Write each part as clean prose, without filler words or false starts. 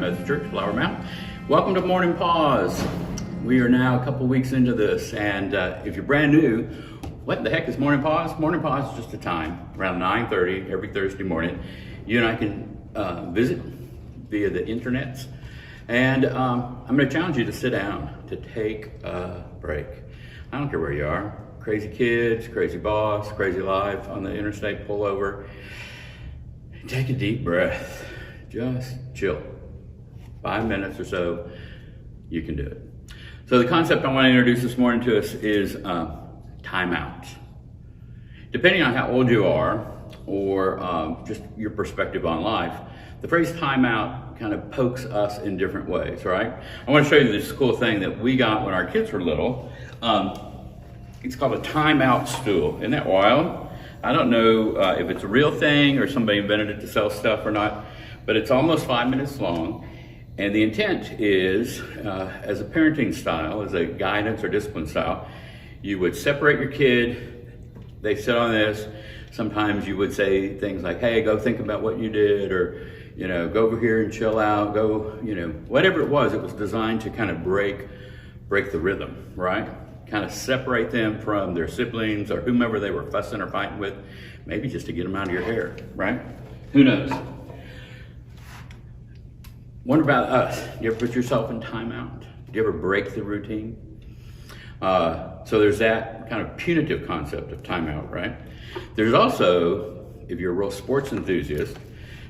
Methodist Church, Flower Mound. Welcome to Morning Pause. We are now a couple weeks into this, and if you're brand new, what the heck is Morning Pause? Morning Pause is just a time, around 9:30 every Thursday morning. You and I can visit via the internets, and I'm going to challenge you to sit down, to take a break. I don't care where you are. Crazy kids, crazy boss, crazy life on the interstate, pull over. Take a deep breath. Just chill. 5 minutes or so, you can do it. So the concept I want to introduce this morning to us is timeout. Depending on how old you are or just your perspective on life, the phrase timeout kind of pokes us in different ways, right? I want to show you this cool thing that we got when our kids were little. It's called a timeout stool. Isn't that wild? I don't know if it's a real thing or somebody invented it to sell stuff or not, but it's almost 5 minutes long. And the intent is, as a parenting style, as a guidance or discipline style, you would separate your kid, they sit on this. Sometimes you would say things like, hey, go think about what you did, or, you know, go over here and chill out, go, you know, whatever it was designed to kind of break the rhythm, right? Kind of separate them from their siblings or whomever they were fussing or fighting with, maybe just to get them out of your hair, right? Who knows? What about us? Do you ever put yourself in timeout? Do you ever break the routine? So there's that kind of punitive concept of timeout, right? There's also, if you're a real sports enthusiast,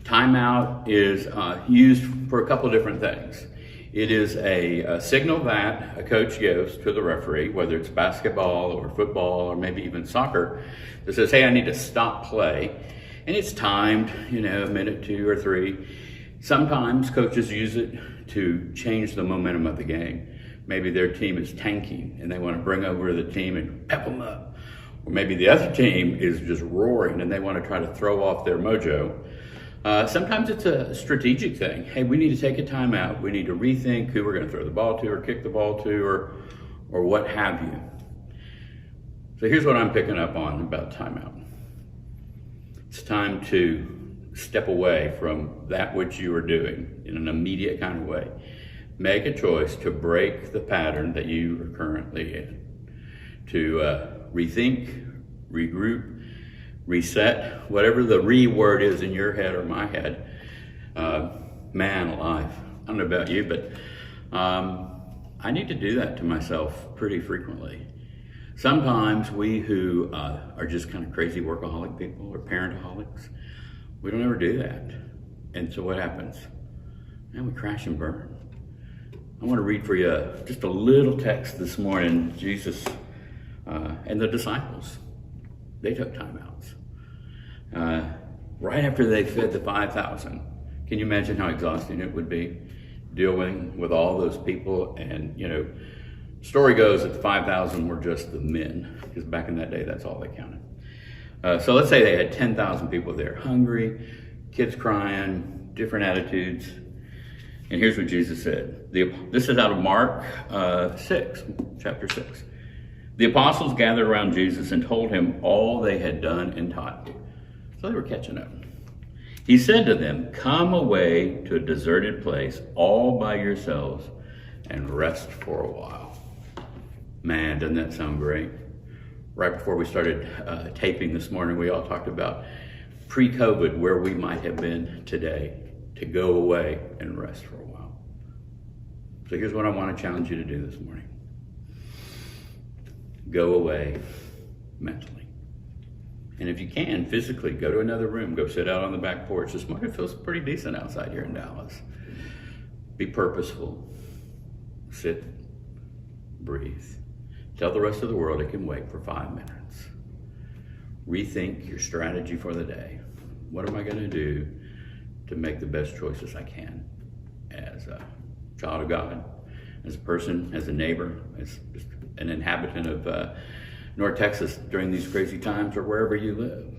timeout is used for a couple of different things. It is a signal that a coach gives to the referee, whether it's basketball or football or maybe even soccer, that says, hey, I need to stop play. And it's timed, you know, a minute, 2 or 3. Sometimes coaches use it to change the momentum of the game. Maybe their team is tanking and they want to bring over the team and pep them up. Or maybe the other team is just roaring and they want to try to throw off their mojo. Sometimes it's a strategic thing. Hey, we need to take a timeout. We need to rethink who we're going to throw the ball to or kick the ball to or what have you. So here's what I'm picking up on about timeout. It's time to step away from that which you are doing in an immediate kind of way. Make a choice to break the pattern that you are currently in. To rethink, regroup, reset, whatever the word is in your head or my head. Man alive, I don't know about you, but I need to do that to myself pretty frequently. Sometimes we who are just kind of crazy workaholic people or parentaholics, we don't ever do that. And so what happens? Man, we crash and burn. I want to read for you just a little text this morning. Jesus and the disciples, they took timeouts. Right after they fed the 5,000. Can you imagine how exhausting it would be dealing with all those people? And, you know, story goes that the 5,000 were just the men, because back in that day, that's all they counted. So let's say they had 10,000 people there, hungry, kids crying, different attitudes. And here's what Jesus said. This is out of Mark 6, chapter 6. The apostles gathered around Jesus and told him all they had done and taught. So they were catching up. He said to them, come away to a deserted place all by yourselves and rest for a while. Man, doesn't that sound great? Right before we started taping this morning, we all talked about pre-COVID, where we might have been today, to go away and rest for a while. So here's what I want to challenge you to do this morning. Go away mentally. And if you can, physically, go to another room, go sit out on the back porch. This morning feels pretty decent outside here in Dallas. Be purposeful. Sit, breathe. Tell the rest of the world it can wait for 5 minutes. Rethink your strategy for the day. What am I going to do to make the best choices I can as a child of God, as a person, as a neighbor, as just an inhabitant of North Texas during these crazy times or wherever you live?